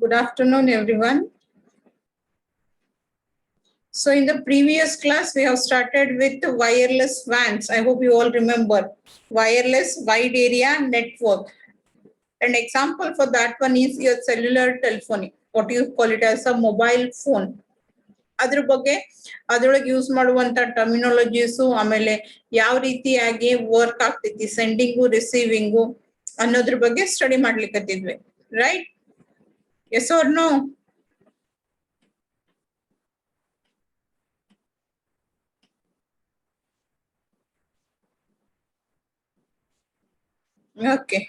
Good afternoon, everyone. So in the previous class, we have started with wireless WANs. I hope you all remember wireless wide area network. An example for that one is your cellular telephony. What you call it as a mobile phone. ಅದ್ರ ಬಗ್ಗೆ ಅದ್ರೊಳಗೆ use ಮಾಡುವಂತ ಟರ್ಮಿನಾಲಜೀಸು ಆಮೇಲೆ ಯಾವ ರೀತಿಯಾಗಿ work ಆಗ್ತೈತಿ ಸೆಂಡಿಂಗು receiving ಅನ್ನೋದ್ರ ಬಗ್ಗೆ ಸ್ಟಡಿ ಮಾಡ್ಲಿಕ್ಕತ್ತಿದ್ವಿ right yes or no okay.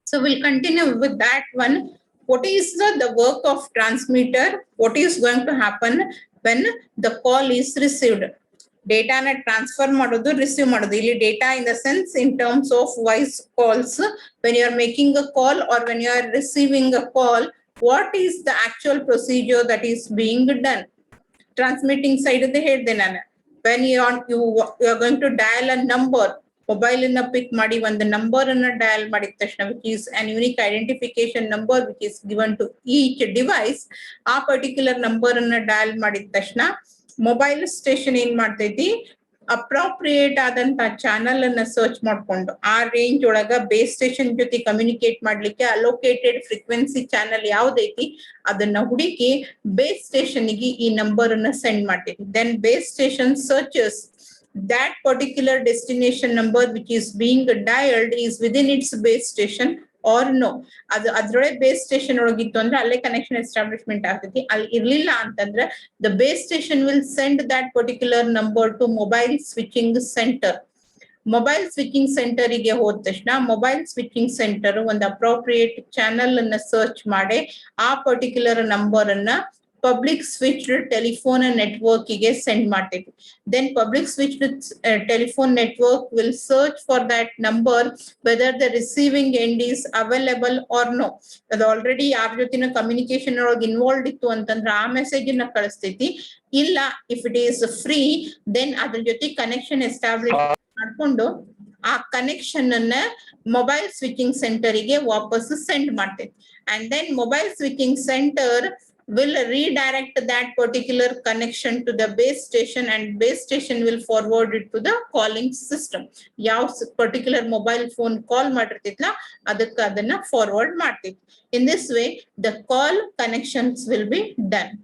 So we'll continue with that one. What is the work of transmitter? What is going to happen when the call is received? Data na transfer madodu, receive madodu. Ili data in the sense in terms of voice calls. When you are making a call or when you are receiving a call, what is the actual procedure that is being done? Transmitting side of the head then. When you are going to dial a number, mobile in a pick madi when the number in a dial madi tashna, which is an unique identification number which is given to each device. A particular number in a dial madi tashna, mobile station in ಮಾಡ್ತೈತಿ appropriate ಆದಂತ channel ಅನ್ನ search ಮಾಡ್ಕೊಂಡು ಆ range ಒಳಗ base station ಜೊತೆ communicate ಮಾಡ್ಲಿಕ್ಕೆ allocated frequency channel ಯಾವ್ದೈತಿ ಅದನ್ನ ಹುಡುಕಿ ಬೇಸ್ ಸ್ಟೇಷನ್ ಗೆ ಈ ನಂಬರ್ ಅನ್ನ ಸೆಂಡ್ ಮಾಡ್ತೈತಿ then base station searches that particular destination number which is being dialed is within its base station or no. Adrole base station ologittu andre alle connection establishment agtiti alli irlilla antandre the base station will send that particular number to mobile switching center. Mobile switching center ಗೆ ಹೋದ ತಕ್ಷಣ mobile switching centre ಒಂದು appropriate channel ಅನ್ನ search ಮಾಡಿ ಆ particular number ಅನ್ನ public switched telephone network ಗೆ send ಮಾಡ್ತೈತಿ then public switched telephone network will search for that number whether the receiving end is available or no. ಅದು already ಯಾರ ಜೊತೆನ communication ಒಳಗೆ ಇನ್ವಾಲ್ವ್ ಇತ್ತು ಅಂತಂದ್ರೆ ಆ ಮೆಸೇಜ್ ಅನ್ನ ಕಳಿಸ್ತೈತಿ ಇಲ್ಲ if it is free then ಅದ್ರ ಜೊತೆ ಕನೆಕ್ಷನ್ ಎಸ್ಟಾಬ್ಲಿಷ್ ಮಾಡ್ಕೊಂಡು ಆ ಕನೆಕ್ಷನ್ ಅನ್ನ ಮೊಬೈಲ್ ಸ್ವಿಚಿಂಗ್ ಸೆಂಟರ್ ಗೆ ವಾಪಸ್ ಸೆಂಡ್ ಮಾಡ್ತೈತಿ and then mobile switching center will redirect that particular connection to the base station and base station will forward it to the calling system. Yav particular mobile phone call madirtitla adakka adanna forward ಮಾಡ್ತೈತಿ. In this way the call connections will be done.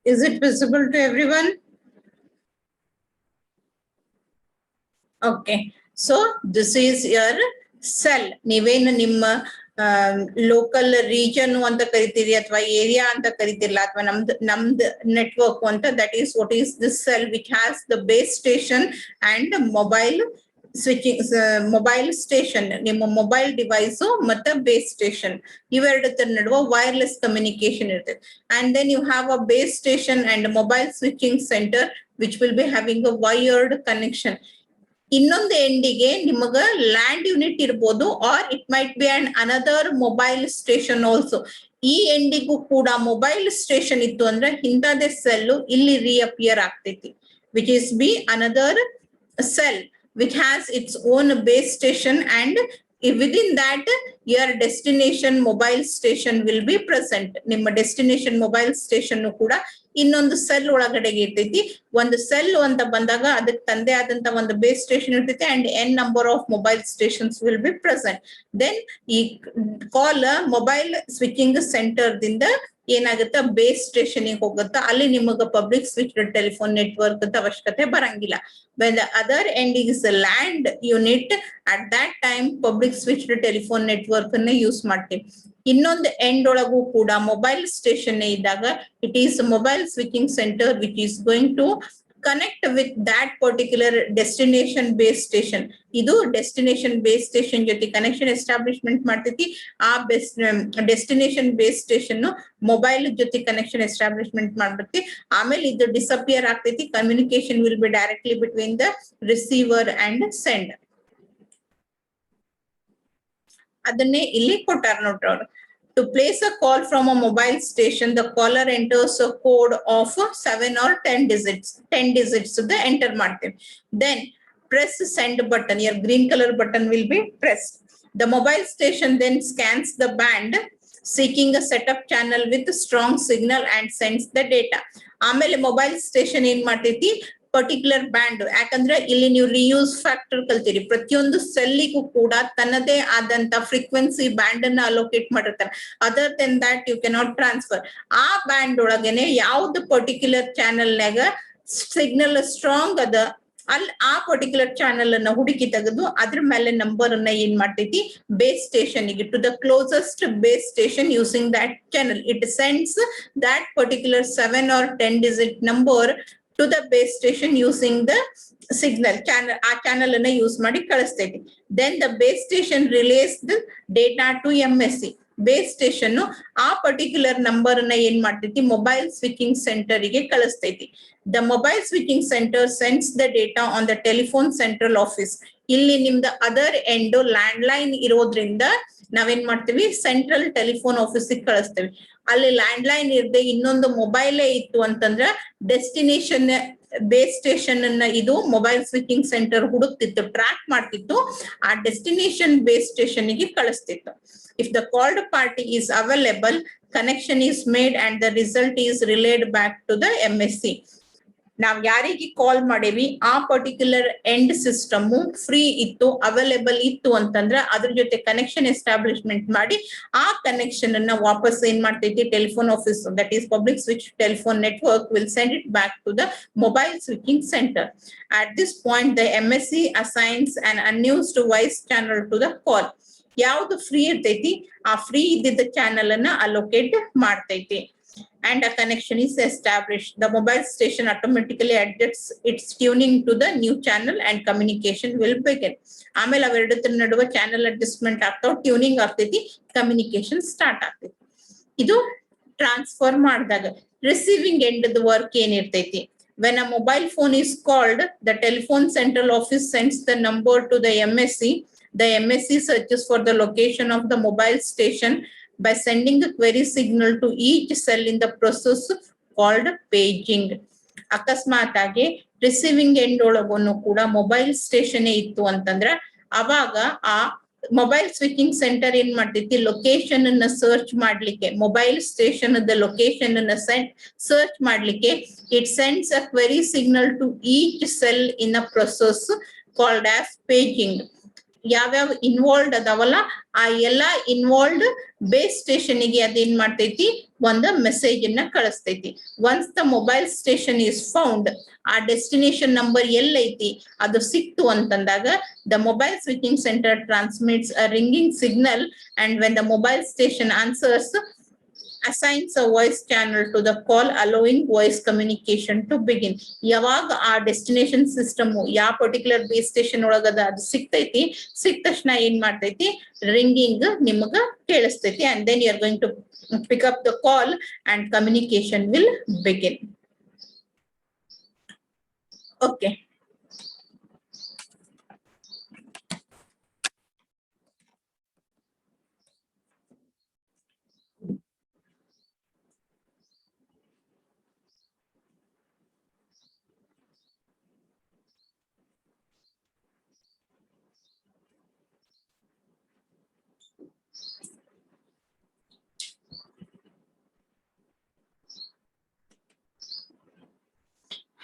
Is it visible to everyone? Okay, so this is your cell. ನೀವೇನು ನಿಮ್ಮ local region ಅಂತ ಕರಿತೀರಿ ಅಥವಾ area ಅಂತ ಕರಿತಿರಲ್ಲ ಅಥವಾ ನಮ್ದು network ಅಂತ that is what is this cell which has the base station and mobile switching mobile station ನಿಮ್ಮ mobile device ಮತ್ತೆ ಬೇಸ್ ಸ್ಟೇಷನ್ ಇವೆರಡರ ನಡುವೆ ವೈರ್ಲೆಸ್ ಕಮ್ಯುನಿಕೇಶನ್ ಇರ್ತದೆ and then you have a base station and mobile switching centre which will be having a wired connection. ಇನ್ನೊಂದು ಎಂಡಿಗೆ ನಿಮಗ land unit ಇರ್ಬೋದು or it might be and another mobile station also. ಈ ಎಂಡಿಗೂ ಕೂಡ mobile station ಇತ್ತು ಅಂದ್ರೆ ಇಂಥದೇ ಸೆಲ್ ಇಲ್ಲಿ ರಿಅಪಿಯರ್ ಆಗ್ತೈತಿ which is B another cell which has its own base station and within that your destination mobile station will be present. ನಿಮ್ಮ destination mobile station ಕೂಡ ಇನ್ನೊಂದು ಸೆಲ್ ಒಳಗಡೆಗೆ ಇರ್ತೈತಿ. ಒಂದು ಸೆಲ್ ಅಂತ ಬಂದಾಗ ಅದಕ್ಕೆ ತಂದೆ ಆದಂತ ಒಂದು ಬೇಸ್ ಸ್ಟೇಷನ್ ಇರ್ತೈತಿ and n number of mobile stations will be present. Then ಈ ಕಾಲ್ ಮೊಬೈಲ್ ಸ್ವಿಚಿಂಗ್ ಸೆಂಟರ್ ದಿಂದ ಏನಾಗುತ್ತೆ ಬೇಸ್ ಸ್ಟೇಷನ್ ಹೋಗುತ್ತಾ ಅಲ್ಲಿ ನಿಮಗ ಪಬ್ಲಿಕ್ ಸ್ವಿಚ್ ಟೆಲಿಫೋನ್ ನೆಟ್ವರ್ಕ್ ಅಂತ ಅವಶ್ಯಕತೆ ಬರಂಗಿಲ್ಲ. when the other end is a land unit at that time public switched telephone network ಅನ್ನ ಯೂಸ್ ಮಾಡ್ತೀವಿ. ಇನ್ನೊಂದು ಎಂಡ್ ಒಳಗೂ ಕೂಡ ಮೊಬೈಲ್ ಸ್ಟೇಷನ್ ಇದ್ದಾಗ it is mobile switching centre which is going to connect with that particular destination base station. Idu destination base station joti connection establishment ಮಾಡ್ತೈತಿ. ಆ destination base station mobile joti connection establishment ಮಾಡ್ತೈತಿ. ಆಮೇಲೆ ಇದು disappear ಆಗ್ತೈತಿ. Communication will be directly between the receiver and send. ಅದನ್ನೇ ಇಲ್ಲಿ ಕೊಟ್ಟಾರ ನೋಡ್ರಿ ಅವರು. To place a call from a mobile station, the caller enters a code of 7 or 10 digits. 10 digits the enter ಮಾಡ್ತೇವೆ. Then press send button. Your green color button will be pressed. The mobile station then scans the band, seeking a setup channel with strong signal and sends the data. ಆಮೇಲೆ mobile station ಏನ್ ಮಾಡ್ತೈತಿ, particular band, ಯಾಕಂದ್ರೆ ಇಲ್ಲಿ ನೀವು reuse factor ಕಲ್ತೀರಿ. ಪ್ರತಿಯೊಂದು ಸೆಲ್ಲಿಗೂ ಕೂಡ ತನ್ನದೇ ಆದಂತ ಫ್ರೀಕ್ವೆನ್ಸಿ ಬ್ಯಾಂಡ್ ಅನ್ನ ಅಲೋಕೇಟ್ ಮಾಡಿರ್ತಾರೆ. Other then that you cannot transfer. ಆ ಬ್ಯಾಂಡ್ ಒಳಗೇನೆ ಯಾವ್ದು ಪರ್ಟಿಕ್ಯುಲರ್ ಚಾನೆಲ್ನಾಗ ಸಿಗ್ನಲ್ ಸ್ಟ್ರಾಂಗ್ ಅದ ಅಲ್ಲಿ ಆ ಪರ್ಟಿಕ್ಯುಲರ್ ಚಾನೆಲ್ ಅನ್ನ ಹುಡುಕಿ ತೆಗೆದು ಅದ್ರ ಮೇಲೆ ನಂಬರ್ ಅನ್ನ ಏನ್ ಮಾಡ್ತೈತಿ, ಬೇಸ್ ಸ್ಟೇಷನ್ ಗೆ to the closest base station using that channel. It sends that particular 7 or 10 digit number to the base station using the signal channel. ಆ ಚಾನೆಲ್ ಅನ್ನ ಯೂಸ್ ಮಾಡಿ ಕಳಿಸ್ತೈತಿ. Then the base station relays the data to MSC. Base station ಆ particular number ಅನ್ನ ಏನ್ ಮಾಡ್ತೈತಿ, mobile switching centre ಗೆ ಕಳಿಸ್ತೈತಿ. The mobile switching centre sends the data on the telephone central office. ಇಲ್ಲಿ ನಿಮ್ದು ಅದರ್ ಎಂಡ್ ಲ್ಯಾಂಡ್ ಲೈನ್ ಇರೋದ್ರಿಂದ ನಾವೇನ್ ಮಾಡ್ತೀವಿ, ಸೆಂಟ್ರಲ್ ಟೆಲಿಫೋನ್ ಆಫೀಸ್ ಕಳಿಸ್ತೇವೆ. ಅಲ್ಲಿ ಲ್ಯಾಂಡ್ ಲೈನ್ ಇರದೆ ಇನ್ನೊಂದು ಮೊಬೈಲೇ ಇತ್ತು ಅಂತಂದ್ರ ಡೆಸ್ಟಿನೇಷನ್ ಬೇಸ್ ಸ್ಟೇಷನ್ ಅನ್ನ ಇದು ಮೊಬೈಲ್ ಸ್ವಿಚಿಂಗ್ ಸೆಂಟರ್ ಹುಡುಕ್ತಿತ್ತು, ಟ್ರ್ಯಾಕ್ ಮಾಡ್ತಿತ್ತು, ಆ ಡೆಸ್ಟಿನೇಷನ್ ಬೇಸ್ ಸ್ಟೇಷನ್ ಗೆ ಕಳಿಸ್ತಿತ್ತು. If the called party is available, connection is made and the result is relayed back to the MSC. ನಾವ್ ಯಾರಿಗೆ ಕಾಲ್ ಮಾಡೇವಿ ಆ ಪರ್ಟಿಕ್ಯುಲರ್ ಎಂಡ್ ಸಿಸ್ಟಮ್ ಫ್ರೀ ಇತ್ತು, ಅವೈಲೇಬಲ್ ಇತ್ತು ಅಂತಂದ್ರ ಅದ್ರ ಜೊತೆ ಕನೆಕ್ಷನ್ ಎಸ್ಟಾಬ್ಲಿಷ್ಮೆಂಟ್ ಮಾಡಿ ಆ ಕನೆಕ್ಷನ್ ಅನ್ನ ವಾಪಸ್ ಏನ್ ಮಾಡ್ತೈತಿ, telephone office that is public switch telephone network will send it back to the mobile switching centre. At this point the MSC assigns an unused voice channel to the call. ಯಾವ್ದು free ಇರ್ತೈತಿ ಆ free ಇದ್ದಿದ್ದ channel ಅನ್ನ allocate ಮಾಡ್ತೈತಿ. And a connection is established. The mobile station automatically adjusts its tuning to the new channel and communication will begin. ಆಮೇಲೆ ಅವೆರಡರ ನಡುವೆ channel adjustment ಆಗ್ತಾವ, ಟ್ಯೂನಿಂಗ್ ಆಗ್ತೈತಿ, ಕಮ್ಯುನಿಕೇಶನ್ ಸ್ಟಾರ್ಟ್ ಆಗ್ತೈತಿ. ಇದು ಟ್ರಾನ್ಸ್ಫರ್ ಮಾಡಿದಾಗ. ರಿಸೀವಿಂಗ್ ಎಂಡ್ ವರ್ಕ್ ಏನಿರ್ತೈತಿ, when a mobile phone is called, the telephone central office sends the number to the MSC. The MSC searches for the location of the mobile station by sending a query signal to each cell in the process called paging. ಅಕಸ್ಮಾತ್ ಆಗಿ receiving end ಒಳಗೂ ಕೂಡ mobile station ಇತ್ತು ಅಂತಂದ್ರ ಅವಾಗ ಆ mobile switching centre ಏನ್ ಮಾಡ್ತೈತಿ, ಲೊಕೇಶನ್ ಅನ್ನ ಸರ್ಚ್ ಮಾಡ್ಲಿಕ್ಕೆ, ಮೊಬೈಲ್ ಸ್ಟೇಷನ್ ಲೊಕೇಶನ್ ಅನ್ನ ಸರ್ಚ್ ಮಾಡ್ಲಿಕ್ಕೆ it sends a query signal to each cell in a process called as paging. ಯಾವ್ಯಾವ ಇನ್ವಾಲ್ವ್ಡ್ ಅದಾವಲ್ಲ ಆ ಎಲ್ಲಾ ಇನ್ವಾಲ್ವ್ಡ್ ಬೇಸ್ ಸ್ಟೇಷನ್ ಗೆ ಅದೇನ್ ಮಾಡ್ತೈತಿ, ಒಂದು ಮೆಸೇಜ್ ಅನ್ನ ಕಳಿಸ್ತೈತಿ. Once the mobile station is found, ಆ ಡೆಸ್ಟಿನೇಷನ್ ನಂಬರ್ ಎಲ್ಲೈತಿ ಅದು ಸಿಕ್ತು ಅಂತಂದಾಗ the mobile switching centre transmits a ringing signal and when the mobile station answers assigns a voice channel to the call, allowing voice communication to begin. ಯಾವಾಗ ಆ destination system ಯಾವ particular base station ಒಳಗದ ಅದು ಸಿಕ್ತೈತಿ, ಸಿಕ್ಕ ತಕ್ಷಣ ಏನ್ ಮಾಡ್ತೈತಿ, ringing ನಿಮಗ ಕೇಳಿಸ್ತೈತಿ. and then you are going to pick up the call and communication will begin. Okay.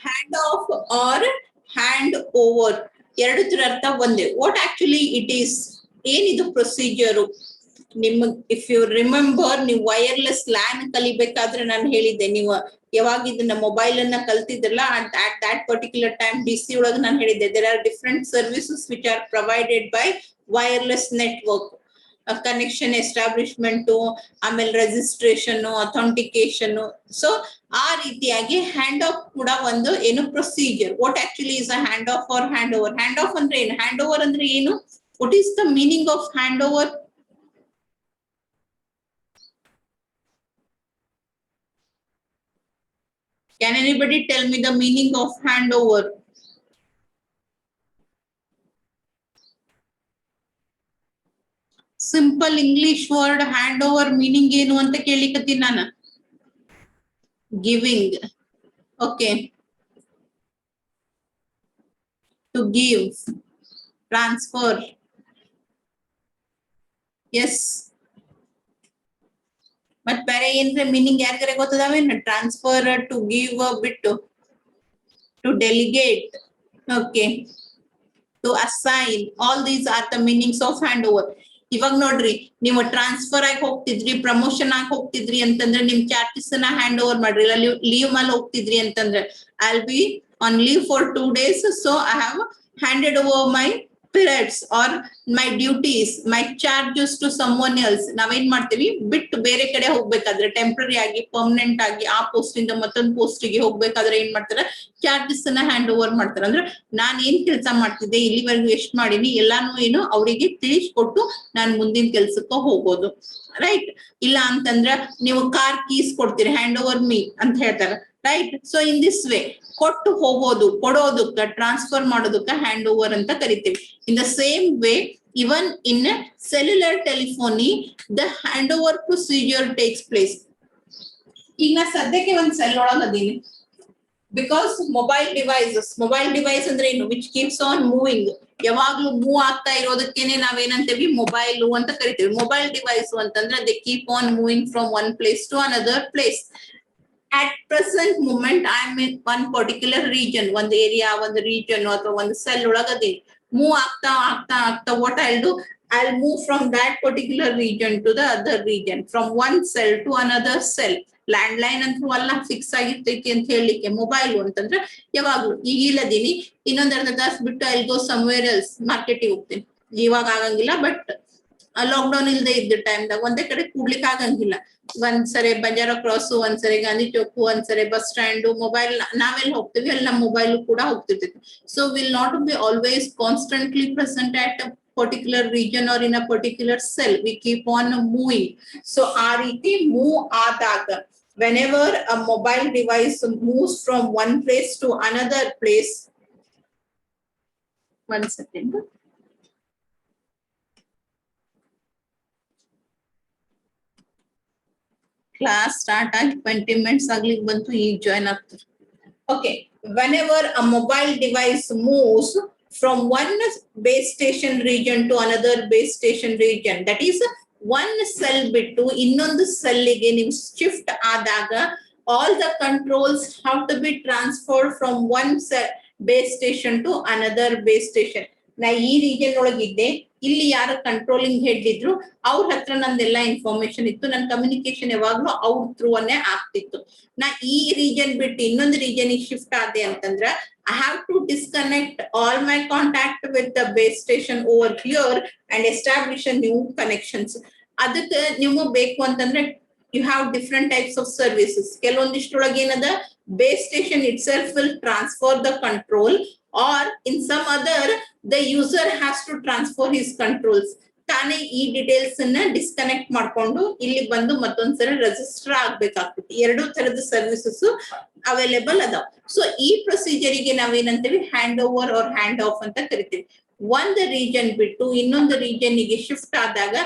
Hand off or hand over ಎರಡರ ಅರ್ಥ ಒಂದೇ. ವಾಟ್ ಆಕ್ಚುಲಿ ಇಟ್ ಈಸ್, ಏನಿದು ಪ್ರೊಸೀಜರು ನಿಮಗ್ ಇಫ್ ಯು ರಿಮೆಂಬರ್, ನೀವು ವೈರ್ಲೆಸ್ ಲ್ಯಾನ್ ಕಲಿಬೇಕಾದ್ರೆ ನಾನು ಹೇಳಿದ್ದೆ, ನೀವು ಯಾವಾಗ ಇದನ್ನ ಮೊಬೈಲ್ ಅನ್ನ ಕಲ್ತಿದ್ರಲ್ಲ at that particular time DC ಒಳಗೆ ನಾನು ಹೇಳಿದ್ದೆ there are different services which are provided by wireless network. Connection establishment, ಆಮೇಲೆ ರಿಜಿಸ್ಟ್ರೇಷನ್, ಅಥೆಂಟಿಕೇಶನ್. ಸೊ ಆ ರೀತಿಯಾಗಿ ಹ್ಯಾಂಡ್ ಆಫ್ ಕೂಡ ಒಂದು ಏನು procedure. What actually is a hand off or hand over? Hand off ಅಂದ್ರೆ ಏನು? ಹ್ಯಾಂಡ್ ಓವರ್ ಅಂದ್ರೆ ಏನು? What is the meaning of hand over? Can anybody tell me the meaning of handover? Simple English word handover meaning ಏನು ಅಂತ ಕೇಳಿಕತ್ತೀನಿ ನಾನು. Giving. Okay. To give. Transfer. Yes. ಮತ್ ಬೇರೆ ಏನ್ರೆ ಮೀನಿಂಗ್ ಯಾರಿಗಾರೆ ಗೊತ್ತದಾವೇನು? ಟ್ರಾನ್ಸ್ಫರ್, ಟು ಗಿವ್, ಬಿಟ್ಟು to delegate. Okay. To assign. All these are the meanings of hand over. ಇವಾಗ ನೋಡ್ರಿ, ನೀವು ಟ್ರಾನ್ಸ್ಫರ್ ಆಗಿ ಹೋಗ್ತಿದ್ರಿ, ಪ್ರಮೋಷನ್ ಆಗಿ ಹೋಗ್ತಿದ್ರಿ ಅಂತಂದ್ರೆ ನಿಮ್ ಚಾರ್ಜಸ್ ನ ಹ್ಯಾಂಡ್ ಓವರ್ ಮಾಡ್ರಿ. ಇಲ್ಲ ಲೀವ್ ಮೇಲೆ ಹೋಗ್ತಿದ್ರಿ ಅಂತಂದ್ರೆ I will be on leave for 2 days, so I have handed over my periods or my duties, my charges to someone else. ನಾವೇನ್ ಮಾಡ್ತೀವಿ, ಬಿಟ್ಟು ಬೇರೆ ಕಡೆ ಹೋಗ್ಬೇಕಾದ್ರೆ, ಟೆಂಪ್ರರಿ ಆಗಿ ಪರ್ಮನೆಂಟ್ ಆಗಿ ಆ ಪೋಸ್ಟ್ ಇಂದ ಮತ್ತೊಂದು ಪೋಸ್ಟ್ ಗೆ ಹೋಗ್ಬೇಕಾದ್ರೆ ಏನ್ ಮಾಡ್ತಾರೆ, ಚಾರ್ಜಸ್ ನ ಹ್ಯಾಂಡ್ ಓವರ್ ಮಾಡ್ತಾರೆ. ಅಂದ್ರೆ ನಾನ್ ಏನ್ ಕೆಲಸ ಮಾಡ್ತಿದ್ದೆ, ಇಲ್ಲಿವರೆಗೂ ಎಷ್ಟ್ ಮಾಡೀನಿ ಎಲ್ಲಾನು ಏನು ಅವರಿಗೆ ತಿಳಿಸ್ಕೊಟ್ಟು ನಾನ್ ಮುಂದಿನ ಕೆಲ್ಸಕ್ಕೆ ಹೋಗೋದು. ರೈಟ್? ಇಲ್ಲ ಅಂತಂದ್ರ ನೀವು ಕಾರ್ ಕೀಸ್ ಕೊಡ್ತೀರಿ, ಹ್ಯಾಂಡ್ ಓವರ್ ಮೀ ಅಂತ ಹೇಳ್ತಾರೆ. Right? So in this way ಕೊಟ್ಟು ಹೋಗೋದು, ಕೊಡೋದಕ್ಕ, ಟ್ರಾನ್ಸ್ಫರ್ ಮಾಡೋದಕ್ಕ ಹ್ಯಾಂಡ್ ಓವರ್ ಅಂತ ಕರಿತೀವಿ. ಇನ್ the same way, even in cellular telephony, the handover procedure takes place. ಈಗ ನಾ ಸದ್ಯಕ್ಕೆ ಒಂದ್ ಸೆಲ್ ಒಳಗ ಅದೀನಿ, ಬಿಕಾಸ್ ಮೊಬೈಲ್ ಡಿವೈಸ್ ಅಂದ್ರೆ ಏನು? Which keeps on moving. ಯಾವಾಗ್ಲೂ ಮೂವ್ ಆಗ್ತಾ ಇರೋದಕ್ಕೇನೆ ನಾವೇನಂತೇವಿ, ಮೊಬೈಲ್ ಅಂತ ಕರಿತೀವಿ. ಮೊಬೈಲ್ ಡಿವೈಸ್ ಅಂತಂದ್ರೆ they keep on moving from one place to another place. At present moment I am in one particular region, one area, one region, ಅಥವಾ ಒಂದು cell ಒಳಗದೆ move ಆಗ್ತಾ what I'll do, I'll move from that particular region to the other region, from one cell to another cell. Landline ಅಂತೂ ಅಲ್ಲ, fix ಆಗಿರ್ತೈತಿ ಅಂತ ಹೇಳಲಿಕ್ಕೆ. Mobile ಅಂತಂದ್ರೆ ಯಾವಾಗ್ಲೂ ಈಗ ಇಲ್ಲದೀನಿ, ಇನ್ನೊಂದ್ ಅರ್ಧ ತಾಸು ಬಿಟ್ಟು ಐಲ್ ಗೋ ಸಮ್ವೇರ್ ಎಲ್ಸ್, ಮಾರ್ಕೆಟಿಗೆ ಹೋಗ್ತೀನಿ. ಇವಾಗ ಆಗಂಗಿಲ್ಲ, ಬಟ್ ಲಾಕ್ಡೌನ್ ಇಲ್ದೆ ಇದ್ದ ಟೈಮ್ದಾಗ ಒಂದೇ ಕಡೆ ಕೂಡ್ಲಿಕ್ಕೆ ಆಗಂಗಿಲ್ಲ. ಒಂದ್ಸರಿ ಬಂಜಾರ ಕ್ರಾಸ್, ಒಂದ್ಸರಿ ಗಾಂಧಿ ಚೌಕ್, ಒಂದ್ಸರಿ ಬಸ್ ಸ್ಟ್ಯಾಂಡ್. ಮೊಬೈಲ್ ನಾವೆಲ್ಲಿ ಹೋಗ್ತೀವಿ ಅಲ್ಲಿ ನಮ್ಮ ಮೊಬೈಲ್ ಕೂಡ ಹೋಗ್ತಿರ್ತೈತಿ. So will not be always constantly present at a particular region or in a particular cell. We keep on moving. So ಆ ರೀತಿ ಮೂವ್ ಆದಾಗ, whenever a mobile device moves from one place to another place, 1 second. Class start ಆಗಿ 20 minutes ಆಗ್ಲಿಕ್ಕೆ ಬಂತು, ಈಗ join ಆಗ್ತಾರೆ. Okay. whenever a mobile device moves from one base station region to another base station region, that is one cell ಬಿಟ್ಟು ಇನ್ನೊಂದು ಸೆಲ್ಗೆ ನೀವು shift ಆದಾಗ, all the controls have to be transferred from one base station to another base station. ನಾ ಈ region ಒಳಗಿದ್ದೆ, ಇಲ್ಲಿ ಯಾರು controlling head ಇದ್ರು ಅವ್ರ ಹತ್ರ ನಂದೆಲ್ಲ ಇನ್ಫಾರ್ಮೇಶನ್ ಇತ್ತು, ನನ್ನ ಕಮ್ಯುನಿಕೇಶನ್ ಯಾವಾಗ್ಲೂ ಅವ್ರ ಥ್ರೂ ಅನ್ನೇ ಆಗ್ತಿತ್ತು. ನಾ ಈ ರೀಜನ್ ಬಿಟ್ಟು ಇನ್ನೊಂದು ರೀಜನ್ ಶಿಫ್ಟ್ ಆದೆ ಅಂತಂದ್ರ I have to disconnect all my contact with the base station over here and establish a new connections. ಅದಕ್ಕೆ ನೀವು ಬೇಕು ಅಂತಂದ್ರೆ you have different types of services. ಕೆಲವೊಂದಿಷ್ಟೊಳಗೆ ಏನದ, base station itself will transfer the control, or in some other the user has to transfer his controls. ತಾನೇ ಈ details ಅನ್ನ disconnect ಮಾಡ್ಕೊಂಡು ಇಲ್ಲಿ ಬಂದು ಮತ್ತೊಂದ್ಸರಿ ರಿಜಿಸ್ಟರ್ ಆಗ್ಬೇಕಾಗ್ತದೆ. ಎರಡು ತರದ ಸರ್ವಿಸಸ್ ಅವೈಲೇಬಲ್ ಅದಾವ. ಸೊ ಈ ಪ್ರೊಸೀಜರ್ ಗೆ ನಾವೇನಂತೀವಿ, hand over or hand off ಅಂತ ಕರಿತೀವಿ. ಒಂದು ರೀಜನ್ ಬಿಟ್ಟು ಇನ್ನೊಂದು ರೀಜನ್ ಗೆ ಶಿಫ್ಟ್ ಆದಾಗ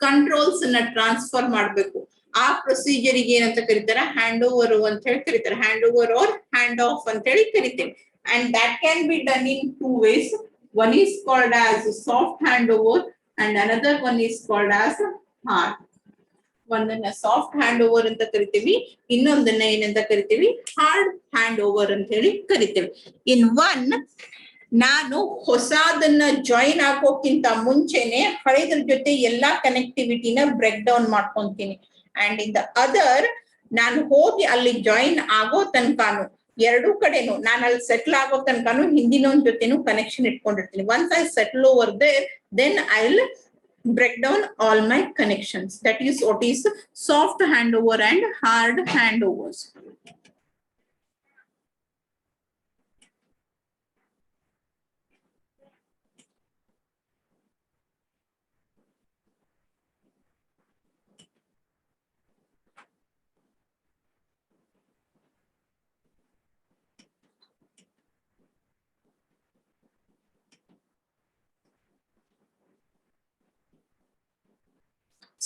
ಕಂಟ್ರೋಲ್ಸ್ ಅನ್ನ ಟ್ರಾನ್ಸ್ಫರ್ ಮಾಡ್ಬೇಕು. ಆ ಪ್ರೊಸೀಜರ್ ಗೆ ಏನಂತ ಕರೀತಾರೆ, ಹ್ಯಾಂಡ್ ಓವರ್ ಅಂತ ಹೇಳಿ ಕರೀತಾರೆ. Hand over or hand off ಅಂತ ಹೇಳಿ ಕರಿತೀವಿ. And that can be done in 2 ways. One is called as soft handover and another one is called as hard. ಒಂದನ್ನ ಸಾಫ್ಟ್ ಹ್ಯಾಂಡ್ ಓವರ್ ಅಂತ ಕರಿತೀವಿ, ಇನ್ನೊಂದನ್ನ ಏನಂತ ಕರಿತೀವಿ, ಹಾರ್ಡ್ ಹ್ಯಾಂಡ್ ಓವರ್ ಅಂತ ಹೇಳಿ ಕರಿತೀವಿ. ಇನ್ ಒನ್, ನಾನು ಹೊಸದನ್ನ ಜಾಯಿನ್ ಆಗೋಕ್ಕಿಂತ ಮುಂಚೆನೆ ಹಳೆದ್ರ ಜೊತೆ ಎಲ್ಲಾ ಕನೆಕ್ಟಿವಿಟಿನ ಬ್ರೇಕ್ ಡೌನ್ ಮಾಡ್ಕೊಂತೀನಿ. ಅಂಡ್ ಇನ್ ದ ಅದರ್, ನಾನು ಹೋಗಿ ಅಲ್ಲಿ ಜಾಯಿನ್ ಆಗೋ ತನಕನು ಎರಡೂ ಕಡೆನು ನಾನು ಅಲ್ಲಿ ಸೆಟ್ಲ್ ಆಗೋ ತನಕನು ಹಿಂದಿನೊಂದ್ ಜೊತೆನು ಕನೆಕ್ಷನ್ ಇಟ್ಕೊಂಡಿರ್ತೀನಿ. Once I settle over there, then I will break down all my connections. That is what is soft handover and hard handovers.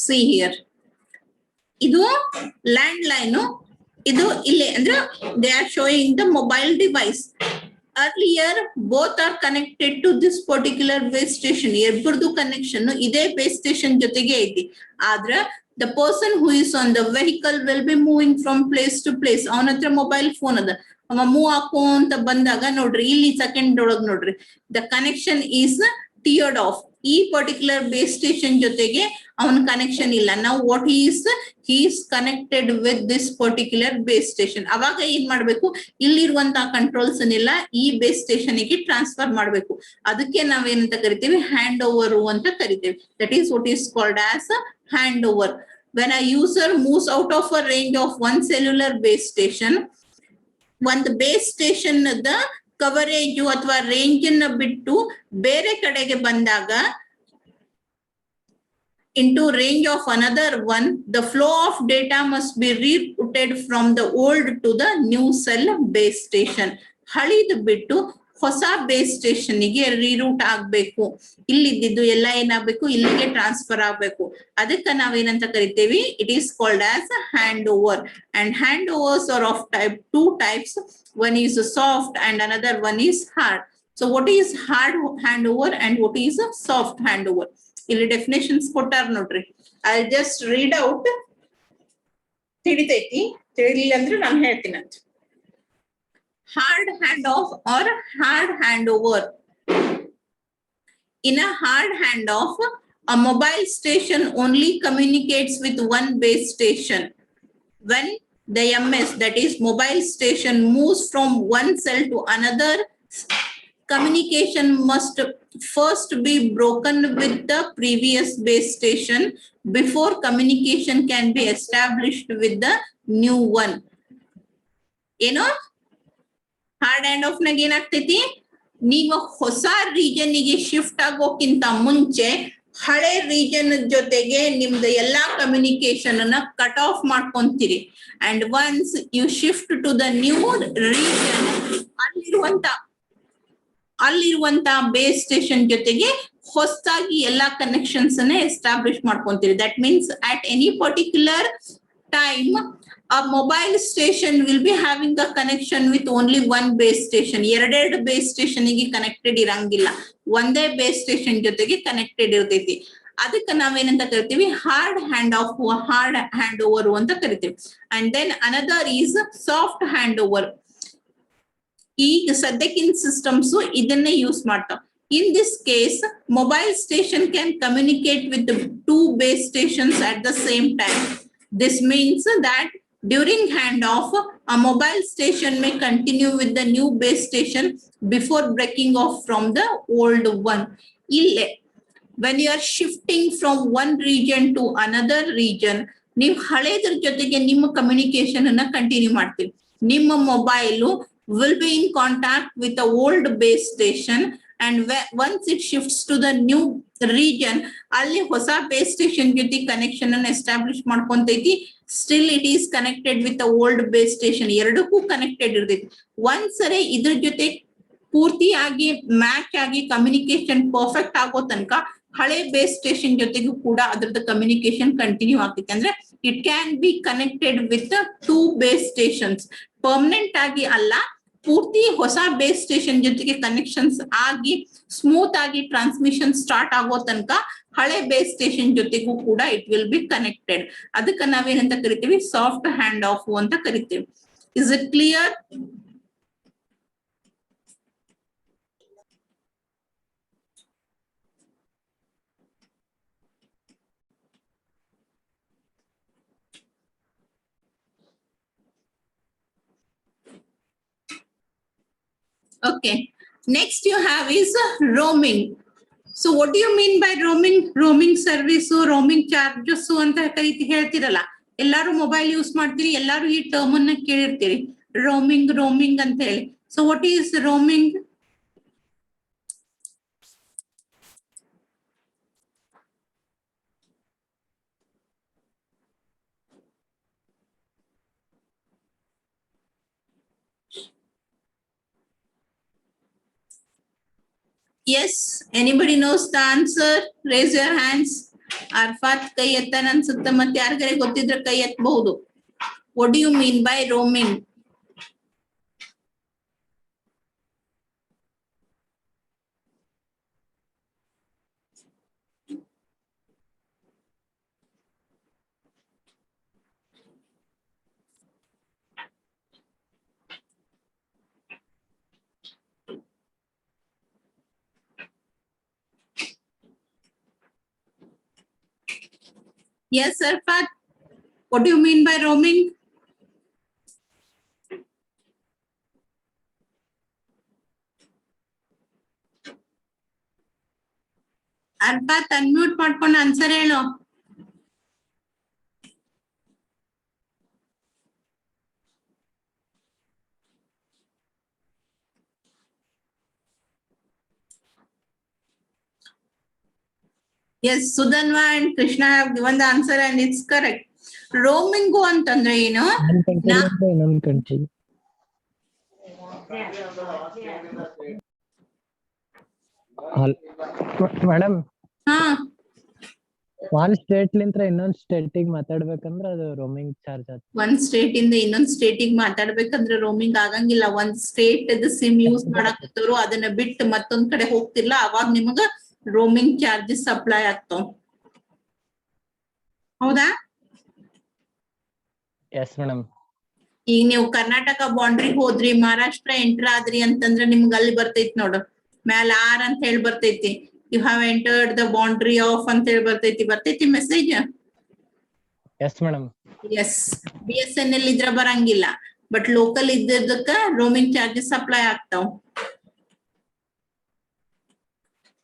See here. ಇದು ಲ್ಯಾಂಡ್ಲೈನ್, ಇದು ಇಲ್ಲಿ ಅಂದ್ರೆ they are showing the mobile device. Earlier both are connected to this particular base station. ಇಬ್ಬರದು connection ಇದೇ base station ಜೊತೆಗೆ ಐತಿ. ಆದ್ರೆ the person who is on the vehicle will be moving from place to place. ಅವನ ಹತ್ರ mobile phone ಅದ, ಅವ move ಹಾಕೋಂತ ಬಂದಾಗ ನೋಡ್ರಿ ಇಲ್ಲಿ ಸೆಕೆಂಡ್ ಒಳಗ್ ನೋಡ್ರಿ the connection is tiered off. ಈ ಪರ್ಟಿಕ್ಯುಲರ್ ಬೇಸ್ ಸ್ಟೇಷನ್ ಜೊತೆಗೆ ಅವನ ಕನೆಕ್ಷನ್ ಇಲ್ಲ. ನಾವು what he is connected with this particular base station. ಅವಾಗ ಏನ್ ಮಾಡ್ಬೇಕು, ಇಲ್ಲಿರುವಂತಹ ಕಂಟ್ರೋಲ್ಸ್ ಅನ್ನೆಲ್ಲ ಈ ಬೇಸ್ ಸ್ಟೇಷನ್ ಗೆ ಟ್ರಾನ್ಸ್ಫರ್ ಮಾಡ್ಬೇಕು. ಅದಕ್ಕೆ ನಾವೇನಂತ ಕರಿತೀವಿ, ಹ್ಯಾಂಡ್ ಓವರ್ ಅಂತ ಕರಿತೀವಿ. That is what is called as hand over. when a user moves out of a range of one cellular base station, ಒಂದು ಬೇಸ್ ಸ್ಟೇಷನ್ ದ ಕವರೇಜ್ ಅಥವಾ ರೇಂಜ್ ಅನ್ನ ಬಿಟ್ಟು ಬೇರೆ ಕಡೆಗೆ ಬಂದಾಗ into range of another one, the flow of data must be rerouted from the old to the new cell base station. ಹಳಿದು ಬಿಟ್ಟು ಹೊಸ base station ಗೆ ರೀರೂಟ್ ಆಗ್ಬೇಕು. ಇಲ್ಲಿದ್ದು ಎಲ್ಲ ಏನಾಗ್ಬೇಕು, ಇಲ್ಲಿಗೆ ಟ್ರಾನ್ಸ್ಫರ್ ಆಗ್ಬೇಕು. ಅದಕ್ಕೆ ನಾವೇನಂತ ಕರಿತೇವಿ, it is called as hand over. And hand overs are of type two types. One is soft and another one is hard. So what is hard hand over and what is soft hand over? ಇಲ್ಲಿ definitions ಕೊಟ್ಟಾರ ನೋಡ್ರಿ. I just read out. ತಿಳಿತೈತಿ, ತಿಳಿಲಿಲ್ಲ ಅಂದ್ರೆ ನಾನು ಹೇಳ್ತೀನಂತ. Hard handoff or hard handover. In a hard handoff, a mobile station only communicates with one base station. When the MS, that is mobile station, moves from one cell to another, communication must first be broken with the previous base station before communication can be established with the new one. Hard hand of ನಾಗ ಏನಾಗ್ತೈತಿ, ನೀವು ಹೊಸ region ಗೆ shift ಆಗೋಕ್ಕಿಂತ ಮುಂಚೆ ಹಳೆ region ಜೊತೆಗೆ ನಿಮ್ದು ಎಲ್ಲಾ ಕಮ್ಯುನಿಕೇಶನ್ ಅನ್ನ ಕಟ್ ಆಫ್ ಮಾಡ್ಕೊಂತೀರಿ. And once you shift to the new region, ಅಲ್ಲಿರುವಂತ ಬೇಸ್ ಸ್ಟೇಷನ್ ಜೊತೆಗೆ ಹೊಸದಾಗಿ ಎಲ್ಲಾ ಕನೆಕ್ಷನ್ಸ್ ಅನ್ನ ಎಸ್ಟಾಬ್ಲಿಷ್ ಮಾಡ್ಕೊಂತೀರಿ. That means at any particular time a mobile station will be having a connection with only one base station. ಎರಡೆರಡು base station ಗೆ connected ಇರಂಗಿಲ್ಲ, ಒಂದೇ ಬೇಸ್ ಸ್ಟೇಷನ್ ಜೊತೆಗೆ ಕನೆಕ್ಟೆಡ್ ಇರ್ತೈತಿ. ಅದಕ್ಕೆ ನಾವೇನಂತ ಕರಿತೀವಿ, hard hand off, hard hand over ಅಂತ ಕರಿತೀವಿ. And then another is soft hand over. ಈಗ ಸದ್ಯಕ್ಕಿನ ಸಿಸ್ಟಮ್ಸ್ ಇದನ್ನೇ ಯೂಸ್ ಮಾಡ್ತಾವ. In this case, mobile station can communicate with two base stations at the same time. This means that during handoff, a mobile station may continue with the new base station before breaking off from the old one. When you are shifting from one region to another region, ನೀವು ಹಳೆದ್ರ ಜೊತೆಗೆ ನಿಮ್ಮ communication ಅನ್ನ continue ಮಾಡ್ತೀವಿ. ನಿಮ್ಮ mobile will be in contact with the old base station, and once it shifts to the new region, ಅಲ್ಲಿ ಹೊಸ base station ಜೊತೆ connection ಅನ್ನು ಎಸ್ಟಾಬ್ಲಿಷ್ ಮಾಡ್ಕೊಂತೈತಿ. Still it is connected with the old base station. ಎರಡಕ್ಕೂ connected ಇರ್ತೈತಿ. ಒಂದ್ಸರಿ ಇದ್ರ ಜೊತೆ ಪೂರ್ತಿಯಾಗಿ ಮ್ಯಾಚ್ ಆಗಿ ಕಮ್ಯುನಿಕೇಶನ್ ಪರ್ಫೆಕ್ಟ್ ಆಗೋ ತನಕ ಹಳೆ ಬೇಸ್ ಸ್ಟೇಷನ್ ಜೊತೆಗೂ ಕೂಡ ಅದ್ರದ್ದು ಕಮ್ಯುನಿಕೇಶನ್ ಕಂಟಿನ್ಯೂ ಆಗ್ತೈತಿ. ಅಂದ್ರೆ it can be connected with two base stations. Permanent ಆಗಿ ಅಲ್ಲ, ಪೂರ್ತಿ ಹೊಸ ಬೇಸ್ ಸ್ಟೇಷನ್ ಜೊತೆಗೆ ಕನೆಕ್ಷನ್ಸ್ ಆಗಿ ಸ್ಮೂತ್ ಆಗಿ ಟ್ರಾನ್ಸ್ಮಿಷನ್ ಸ್ಟಾರ್ಟ್ ಆಗೋ ತನಕ ಹಳೆ ಬೇಸ್ ಸ್ಟೇಷನ್ ಜೊತೆಗೂ ಕೂಡ ಇಟ್ ವಿಲ್ ಬಿ ಕನೆಕ್ಟೆಡ್. ಅದಕ್ಕೆ ನಾವೇನಂತ ಕರಿತೀವಿ, ಸಾಫ್ಟ್ ಹ್ಯಾಂಡ್ ಆಫ್ ಅಂತ ಕರಿತೀವಿ. Is it clear? Okay. Next you have is roaming. So what you mean by roaming service, roaming charges ಅಂತ ಹೇಳ್ತಿರಲ್ಲ, ಎಲ್ಲಾರು ಮೊಬೈಲ್ ಯೂಸ್ ಮಾಡ್ತೀರಿ, ಎಲ್ಲಾರು ಈ ಟರ್ಮ್ ಅನ್ನ ಕೇಳಿರ್ತೀರಿ, ರೋಮಿಂಗ್ ಅಂತ ಹೇಳಿ. So what is roaming? Yes, anybody knows the answer? Raise your hands. ಅರ್ಫಾತ್ ಕೈ ಎತ್ತಾನ ಅನ್ಸುತ್ತೆ, ಮತ್ತೆ ಯಾರಿಗಾರೆ ಗೊತ್ತಿದ್ರೆ ಕೈ ಎತ್ತಬಹುದು. What do you mean by roaming? Yes, Arfat. What do you mean by roaming? Arfat, unmute ಮಾಡ್ಕೊಂಡು ಆನ್ಸರ್ ಹೇಳು. Yes, Sudhanva and Krishna have given the answer and it's correct. Roaming ಅಂತಂದ್ರೆ ಏನು? ಮೇಡಮ್, ಹಾ, ಒಂದ್ ಸ್ಟೇಟ್ ಲಿಂತ್ರ ಇನ್ನೊಂದ್ ಸ್ಟೇಟಿಗೆ ಮಾತಾಡ್ಬೇಕಂದ್ರೆ ಅದು roaming charge ಆಗುತ್ತೆ. ಒಂದ್ ಸ್ಟೇಟ್ ಇಂದ ಇನ್ನೊಂದ್ ಸ್ಟೇಟಿಗೆ ಮಾತಾಡ್ಬೇಕಂದ್ರೆ ರೋಮಿಂಗ್ ಆಗಂಗಿಲ್ಲ. ಒಂದ್ ಸ್ಟೇಟ್ ಸಿಮ್ ಯೂಸ್ ಮಾಡಾಕತ್ತವ್ರು, ಅದನ್ನ ಬಿಟ್ಟು ಮತ್ತೊಂದ್ ಕಡೆ ಹೋಗ್ತಿಲ್ಲ, ಅವಾಗ ನಿಮಗ ರೋಮಿಂಗ್ ಚಾರ್ಜಸ್ ಅಪ್ಲೈ ಆಗ್ತಾವ. ಹೌದಾ? Yes madam. ಈಗ ನೀವು ಕರ್ನಾಟಕ ಬೌಂಡ್ರಿ ಹೋದ್ರಿ, ಮಹಾರಾಷ್ಟ್ರ ಎಂಟರ್ ಆದ್ರಿ ಅಂತಂದ್ರೆ ನಿಮ್ಗೆ ಅಲ್ಲಿ ಬರ್ತೈತಿ ನೋಡು, ಮ್ಯಾಲ ಆರ್ ಅಂತ ಹೇಳಿ ಬರ್ತೈತಿ, you have entered the boundary of ಅಂತ ಹೇಳಿ ಬರ್ತೈತಿ message. Yes madam. Yes, BSNL ಇದ್ರ ಬರಂಗಿಲ್ಲ, ಬಟ್ ಲೋಕಲ್ ಇದ್ದದಕ್ಕ ರೋಮಿಂಗ್ ಚಾರ್ಜಸ್ ಅಪ್ಲೈ ಆಗ್ತಾವ.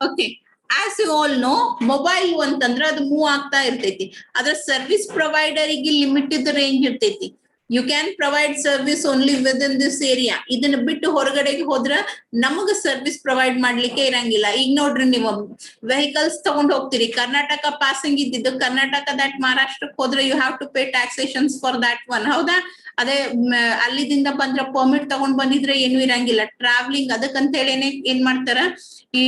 Okay, as you all know, mobile ಅಂತಂದ್ರೆ ಅದು ಮೂವ್ ಆಗ್ತಾ ಇರ್ತೈತಿ. ಅದ್ರ ಸರ್ವಿಸ್ ಪ್ರೊವೈಡರಿಗೆ ಲಿಮಿಟೆಡ್ ರೇಂಜ್ ಇರ್ತೈತಿ. You can provide service only within this area. ಇದನ್ನ ಬಿಟ್ಟು ಹೊರಗಡೆಗೆ ಹೋದ್ರ ನಮಗ ಸರ್ವಿಸ್ ಪ್ರೊವೈಡ್ ಮಾಡ್ಲಿಕ್ಕೆ ಇರಂಗಿಲ್ಲ. ಈಗ ನೋಡ್ರಿ, ನೀವು ವೆಹಿಕಲ್ಸ್ ತಗೊಂಡ್ ಹೋಗ್ತೀರಿ, ಕರ್ನಾಟಕ ಪಾಸಿಂಗ್ ಇದ್ದಿದ್ದು ಕರ್ನಾಟಕ ದಟ್ ಮಹಾರಾಷ್ಟ್ರಕ್ಕೆ ಹೋದ್ರೆ you have to pay taxations for that one. ಹೌದಾ? ಅದೇ ಅಲ್ಲಿದಿಂದ ಬಂದ್ರ ಪರ್ಮಿಟ್ ತಗೊಂಡ್ ಬಂದಿದ್ರೆ ಏನು ಇರಂಗಿಲ್ಲ. ಟ್ರಾವೆಲಿಂಗ್ ಅದಕ್ಕಂತ ಹೇಳಿ ಏನ್ ಮಾಡ್ತಾರ, ಈ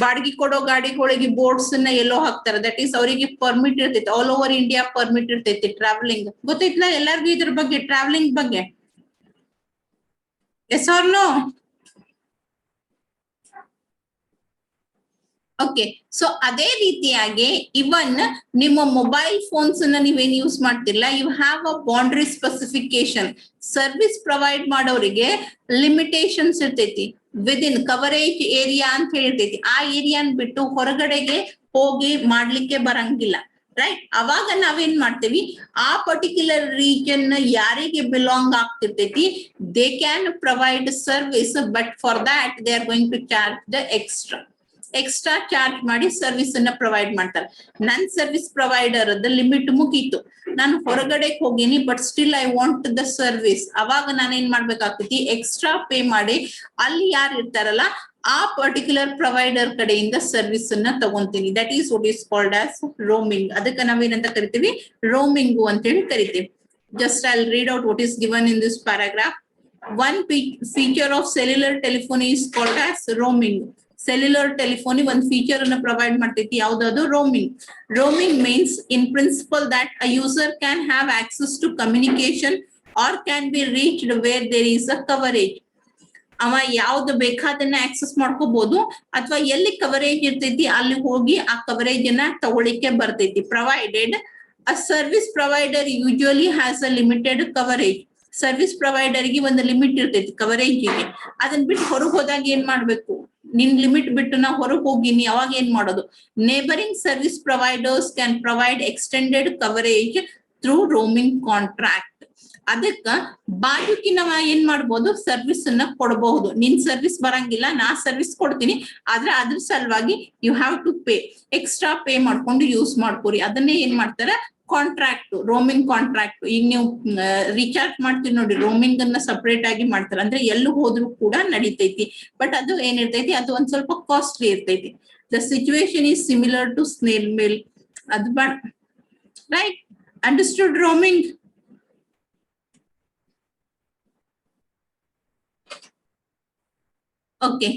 ಬಾಡಿಗೆ ಕೊಡೋ ಗಾಡಿಗಳಿಗೆ ಬೋರ್ಡ್ಸ್ ನ ಎಲ್ಲೋ ಹಾಕ್ತಾರ. ದಟ್ ಈಸ್ ಅವರಿಗೆ ಪರ್ಮಿಟ್ ಇರ್ತೈತಿ, ಆಲ್ ಓವರ್ ಇಂಡಿಯಾ ಪರ್ಮಿಟ್ ಇರ್ತೈತಿ ಟ್ರಾವೆಲಿಂಗ್. ಗೊತ್ತೈತ್ಲಾ ಎಲ್ಲಾರ್ಗು ಇದ್ರ ಬಗ್ಗೆ, ಟ್ರಾವೆಲಿಂಗ್ ಬಗ್ಗೆ? Yes or no? Okay, so ಅದೇ ರೀತಿಯಾಗಿ ಇವನ್ ನಿಮ್ಮ ಮೊಬೈಲ್ ಫೋನ್ಸ್ ಅನ್ನ ನೀವೇನ್ ಯೂಸ್ ಮಾಡ್ತಿಲ್ಲ, you have a boundary specification. Service provide ಮಾಡೋರಿಗೆ ಲಿಮಿಟೇಷನ್ಸ್ ಇರ್ತೈತಿ. ವಿದಿನ್ ಕವರೇಜ್ ಏರಿಯಾ ಅಂತ ಹೇಳಿರ್ತೈತಿ. ಆ ಏರಿಯಾನ್ ಬಿಟ್ಟು ಹೊರಗಡೆಗೆ ಹೋಗಿ ಮಾಡ್ಲಿಕ್ಕೆ ಬರಂಗಿಲ್ಲ, ರೈಟ್? ಅವಾಗ ನಾವೇನ್ ಮಾಡ್ತೇವಿ, ಆ ಪರ್ಟಿಕ್ಯುಲರ್ ರೀಜನ್ ಯಾರಿಗೆ ಬಿಲಾಂಗ್ ಆಗ್ತಿರ್ತೈತಿ, they can provide service, but for that they are going to charge the extra charge ಮಾಡಿ ಸರ್ವಿಸ್ ಅನ್ನ ಪ್ರೊವೈಡ್ ಮಾಡ್ತಾರೆ. ನನ್ ಸರ್ವಿಸ್ ಪ್ರೊವೈಡರ್ ಲಿಮಿಟ್ ಮುಗೀತು, ನಾನು ಹೊರಗಡೆ ಹೋಗಿನಿ, but still I want the service. ಅವಾಗ ನಾನೇನ್ ಮಾಡ್ಬೇಕಾಗ್ತೈತಿ, ಎಕ್ಸ್ಟ್ರಾ ಪೇ ಮಾಡಿ ಅಲ್ಲಿ ಯಾರು ಇರ್ತಾರಲ್ಲ ಆ ಪರ್ಟಿಕ್ಯುಲರ್ ಪ್ರೊವೈಡರ್ ಕಡೆಯಿಂದ ಸರ್ವಿಸ್ ಅನ್ನ ತಗೊಂತೀನಿ. That is what is called as roaming. ಅದಕ್ಕೆ ನಾವೇನಂತ ಕರಿತೀವಿ, ರೋಮಿಂಗು ಅಂತ ಹೇಳಿ ಕರಿತೀವಿ. Just I'll read out what is given in this paragraph. One feature of cellular telephony is called as roaming. Cellular telephony one feature ಅನ್ನು provide ಮಾಡ್ತೈತಿ, ಯಾವ್ದದು? roaming. Roaming means in principle that a user can have access to communication or can be reached where there is a coverage. ಅವ ಯಾವ್ದು ಬೇಕಾದನ್ನ access ಮಾಡ್ಕೋಬಹುದು, ಅಥವಾ ಎಲ್ಲಿ coverage ಇರ್ತೈತಿ ಅಲ್ಲಿ ಹೋಗಿ ಆ ಕವರೇಜ್ ಅನ್ನ ತಗೊಳಿಕ್ಕೆ ಬರ್ತೈತಿ. Provided a service provider usually has a limited coverage. Service ಪ್ರೊವೈಡರ್ಗೆ ಒಂದು ಲಿಮಿಟ್ ಇರ್ತೈತಿ ಕವರೇಜಿಗೆ. ಅದನ್ನ ಬಿಟ್ಟು ಹೊರಗೆ ಹೋದಾಗ ಏನ್ ಮಾಡ್ಬೇಕು, ನಿನ್ ಲಿಮಿಟ್ ಬಿಟ್ಟು ನಾ ಹೊರಗೆ ಹೋಗಿನಿ, ಅವಾಗ ಏನ್ ಮಾಡೋದು? Neighbouring service providers can provide extended coverage through roaming contract. ಅದಕ್ಕ ಬಾಜುಕಿ ನಾವ್ ಏನ್ ಮಾಡ್ಬೋದು, ಸರ್ವಿಸ್ ಅನ್ನ ಕೊಡಬಹುದು. ನಿನ್ ಸರ್ವಿಸ್ ಬರಂಗಿಲ್ಲ, ನಾ ಸರ್ವಿಸ್ ಕೊಡ್ತೀನಿ, ಆದ್ರೆ ಅದ್ರ ಸಲುವಾಗಿ you have to pay, extra pay ಮಾಡ್ಕೊಂಡು ಯೂಸ್ ಮಾಡ್ಕೋರಿ. ಅದನ್ನೇ ಏನ್ ಮಾಡ್ತಾರ, ಕಾಂಟ್ರಾಕ್ಟ್, ರೋಮಿಂಗ್ ಕಾಂಟ್ರಾಕ್ಟ್. ಈಗ ನೀವು ರೀಚಾರ್ಜ್ ಮಾಡ್ತೀವಿ ನೋಡಿ, ರೋಮಿಂಗ್ ಅನ್ನ ಸಪರೇಟ್ ಆಗಿ ಮಾಡ್ತಾರ. ಅಂದ್ರೆ ಎಲ್ಲೂ ಹೋದ್ರು ಕೂಡ ನಡಿತೈತಿ. ಬಟ್ ಅದು ಏನಿರ್ತೈತಿ, ಅದು ಒಂದ್ ಸ್ವಲ್ಪ ಕಾಸ್ಟ್ಲಿ ಇರ್ತೈತಿ. The situation is similar to snail mail. ಅದು right, understood roaming? Okay,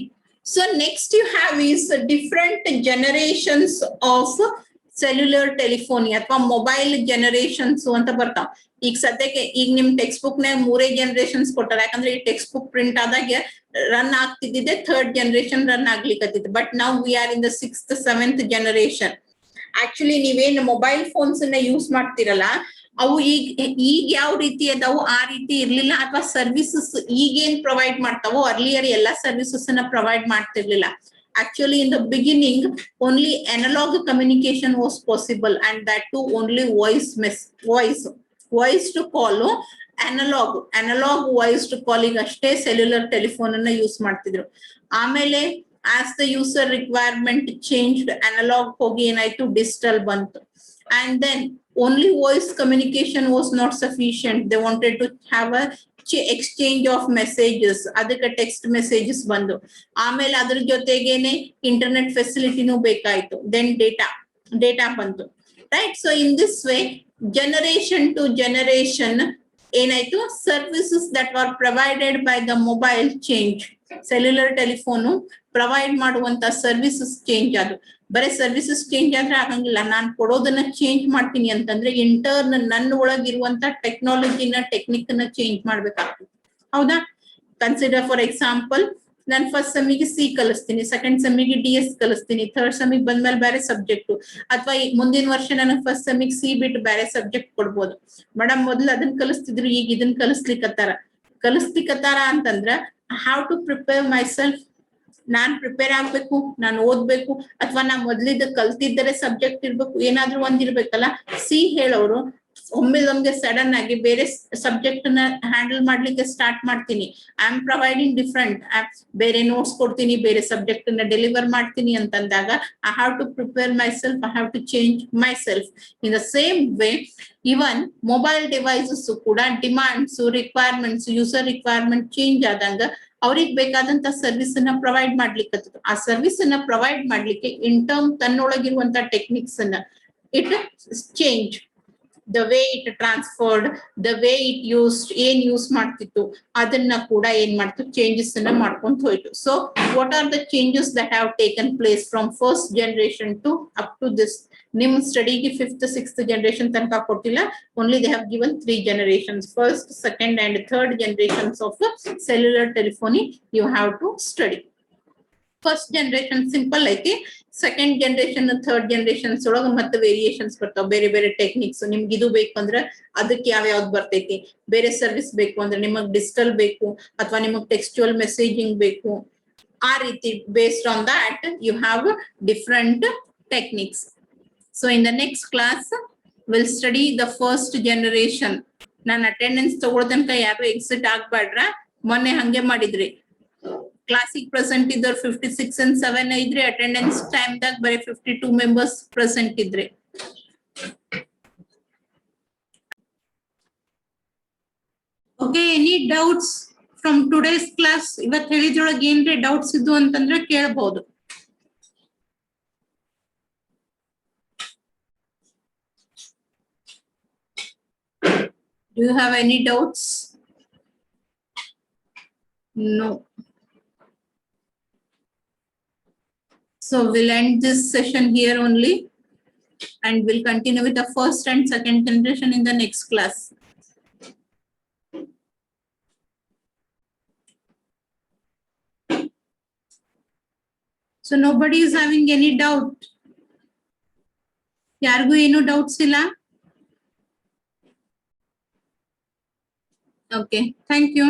so next you have is different generations of cellular telephony ಅಥವಾ ಮೊಬೈಲ್ ಜನರೇಷನ್ಸ್ ಅಂತ ಬರ್ತಾವ. ಈಗ ಸದ್ಯಕ್ಕೆ ಈಗ ನಿಮ್ ಟೆಕ್ಸ್ಟ್ ಬುಕ್ ನಾಗ 3 ಜನರೇಷನ್ಸ್ ಕೊಟ್ಟಾರ. ಯಾಕಂದ್ರೆ ಈ ಟೆಕ್ಸ್ಟ್ ಬುಕ್ ಪ್ರಿಂಟ್ ಆದಾಗ ರನ್ ಆಗ್ತಿದ್ದಿದೆ 3rd ಜನರೇಷನ್ ರನ್ ಆಗ್ಲಿಕ್ಕತ್ತಿತ್ತು. ಬಟ್ ನಾವು we are in the 6th 7th generation. Actually ನೀವೇನ್ ಮೊಬೈಲ್ ಫೋನ್ಸ್ ಅನ್ನ ಯೂಸ್ ಮಾಡ್ತಿರಲ್ಲ, ಅವು ಈಗ ಯಾವ ರೀತಿ ಅದಾವು ಆ ರೀತಿ ಇರ್ಲಿಲ್ಲ. ಅಥವಾ ಸರ್ವಿಸಸ್ ಈಗೇನ್ ಪ್ರೊವೈಡ್ ಮಾಡ್ತಾವೋ ಅರ್ಲಿಯರ್ ಎಲ್ಲಾ ಸರ್ವಿಸಸ್ ಅನ್ನ provide ಮಾಡ್ತಿರ್ಲಿಲ್ಲ. Actually, in the beginning, only analog communication was possible, and that too only voice to call, analog voice to calling ಅಷ್ಟೇ cellular telephone ಅನ್ನ ಯೂಸ್ ಮಾಡ್ತಿದ್ರು. ಆಮೇಲೆ as the user requirement changed, analog ಹೋಗಿ ಏನಾಯ್ತು, digital ಬಂತು. And then only voice communication was not sufficient. They wanted to have a exchange of messages. ಅದಕ್ಕೆ text messages ಬಂದು. ಆಮೇಲೆ ಅದ್ರ ಜೊತೆಗೇನೆ ಇಂಟರ್ನೆಟ್ ಫೆಸಿಲಿಟಿನೂ ಬೇಕಾಯ್ತು. ದೆನ್ ಡೇಟಾ ಬಂತು. Right, so in this way generation to generation ಏನಾಯ್ತು, services that are provided by the mobile change. Cellular telephone provide ಮಾಡುವಂತ ಸರ್ವಿಸಸ್ ಚೇಂಜ್ ಆದವು. ಬರೀ ಸರ್ವಿಸಸ್ ಚೇಂಜ್ ಆದ್ರೆ ಆಗಂಗಿಲ್ಲ, ನಾನ್ ಕೊಡೋದನ್ನ ಚೇಂಜ್ ಮಾಡ್ತೀನಿ ಅಂತಂದ್ರೆ ಇಂಟರ್ನ್ ನನ್ನ ಒಳಗಿರುವಂತ ಟೆಕ್ನಾಲಜಿನ ಟೆಕ್ನಿಕ್ ನ ಚೇಂಜ್ ಮಾಡ್ಬೇಕಾಗ್ತದೆ. ಹೌದಾ? ಕನ್ಸಿಡರ್ ಫಾರ್ ಎಕ್ಸಾಂಪಲ್, ನಾನು ಫಸ್ಟ್ ಸೆಮಿಗೆ ಸಿ ಕಲಿಸ್ತೀನಿ, ಸೆಕೆಂಡ್ ಸೆಮಿಗೆ DS ಕಲಿಸ್ತೀನಿ, ಥರ್ಡ್ ಸೆಮಿಗೆ ಬಂದ್ಮೇಲೆ ಬೇರೆ ಸಬ್ಜೆಕ್ಟ್. ಅಥವಾ ಮುಂದಿನ ವರ್ಷ ನನಗೆ ಫಸ್ಟ್ ಸೆಮಿಗೆ ಸಿ ಬಿಟ್ಟು ಬೇರೆ ಸಬ್ಜೆಕ್ಟ್ ಕೊಡ್ಬೋದು. ಮೇಡಮ್ ಮೊದ್ಲು ಅದನ್ನ ಕಲಿಸ್ತಿದ್ರು, ಈಗ ಇದನ್ನ ಕಲಿಸ್ಲಿಕ್ಕತ್ತಾರ ಅಂತಂದ್ರ how to prepare myself. ನಾನ್ ಪ್ರಿಪೇರ್ ಆಗ್ಬೇಕು, ನಾನು ಓದ್ಬೇಕು, ಅಥವಾ ನಾ ಮೊದ್ಲಿದ್ದ ಕಲ್ತಿದ್ದರೆ ಸಬ್ಜೆಕ್ಟ್ ಇರ್ಬೇಕು, ಏನಾದ್ರೂ ಒಂದಿರ್ಬೇಕಲ್ಲ. ಸಿ ಹೇಳೋರು ಒಮ್ಮೆದೊಮ್ಗೆ ಸಡನ್ ಆಗಿ ಬೇರೆ ಸಬ್ಜೆಕ್ಟ್ ನ ಹ್ಯಾಂಡಲ್ ಮಾಡ್ಲಿಕ್ಕೆ ಸ್ಟಾರ್ಟ್ ಮಾಡ್ತೀನಿ. ಐ ಆಮ್ ಪ್ರೊವೈಡಿಂಗ್ ಡಿಫ್ರೆಂಟ್, ಬೇರೆ ನೋಟ್ಸ್ ಕೊಡ್ತೀನಿ, ಬೇರೆ ಸಬ್ಜೆಕ್ಟ್ ನ ಡೆಲಿವರ್ ಮಾಡ್ತೀನಿ ಅಂತಂದಾಗ I have to prepare myself, I have to change myself. In the same way even mobile devices ಕೂಡ demands, requirements, user requirement change ಆದಂಗ ಅವ್ರಿಗೆ ಬೇಕಾದಂತ ಸರ್ವಿಸ್ ಅನ್ನ ಪ್ರೊವೈಡ್ ಮಾಡ್ಲಿಕ್ಕೆ, ಆ ಸರ್ವಿಸ್ ಅನ್ನ ಪ್ರೊವೈಡ್ ಮಾಡ್ಲಿಕ್ಕೆ ಇನ್ ಟರ್ಮ್ ತನ್ನೊಳಗಿರುವಂತ ಟೆಕ್ನಿಕ್ಸ್ ಅನ್ನ it change. The way it transferred, the way it used, ಏನ್ ಯೂಸ್ ಮಾಡ್ತಿತ್ತು ಅದನ್ನ ಕೂಡ ಏನ್ ಮಾಡ್ತು, ಚೇಂಜಸ್ ಅನ್ನ ಮಾಡ್ಕೊಂತ ಹೋಯ್ತು. So what are the changes that have taken place from first generation to up to this? ನಿಮ್ ಸ್ಟಡಿಗೆ 5th 6th ಜನರೇಷನ್ ತನಕ ಕೊಟ್ಟಿಲ್ಲ. Only they have given 3 generations, first, second and third generations of cellular telephony you have to study. First generation simple ಐತಿ. Second generation, third generations ಒಳಗ ಮತ್ತೆ variations ಬರ್ತಾವ, ಬೇರೆ ಬೇರೆ ಟೆಕ್ನಿಕ್ಸ್. ನಿಮ್ಗೆ ಇದು ಬೇಕು ಅಂದ್ರೆ ಅದಕ್ಕೆ ಯಾವ್ಯಾವ್ದು ಬರ್ತೈತಿ, ಬೇರೆ ಸರ್ವಿಸ್ ಬೇಕು ಅಂದ್ರೆ ನಿಮಗ್ ಡಿಜಿಟಲ್ ಬೇಕು, ಅಥವಾ ನಿಮಗ್ ಟೆಕ್ಸ್ಚುಯಲ್ ಮೆಸೇಜಿಂಗ್ ಬೇಕು, ಆ ರೀತಿ based on that you have different techniques. So in the next class will study the first generation. ನಾನು ಅಟೆಂಡೆನ್ಸ್ ತಗೊಳ್ತನಕ ಯಾರು ಎಕ್ಸಿಟ್ ಆಗ್ಬೇಡ್ರ. ಮೊನ್ನೆ ಹಂಗೆ ಮಾಡಿದ್ರಿ, ಕ್ಲಾಸಿಗೆ ಪ್ರೆಸೆಂಟ್ ಇದ್ದವ್ರು 56 and 7 ಇದ್ರೆ, ಅಟೆಂಡೆನ್ಸ್ ಟೈಮ್ ದಾಗ ಬರೀ 52 ಮೆಂಬರ್ಸ್ ಪ್ರೆಸೆಂಟ್ ಇದ್ರೆ. Okay, any doubts from today's class? ಇವತ್ತು ಹೇಳಿದ್ರೊಳಗೆ ಏನ್ರಿ ಡೌಟ್ಸ್ ಇದ್ದು ಅಂತಂದ್ರೆ ಕೇಳಬಹುದು. Do you have any doubts? No. So we'll end this session here only, and we'll continue with the first and second generation in the next class. So nobody is having any doubt? Yargu eno doubts illa? Okay, thank you.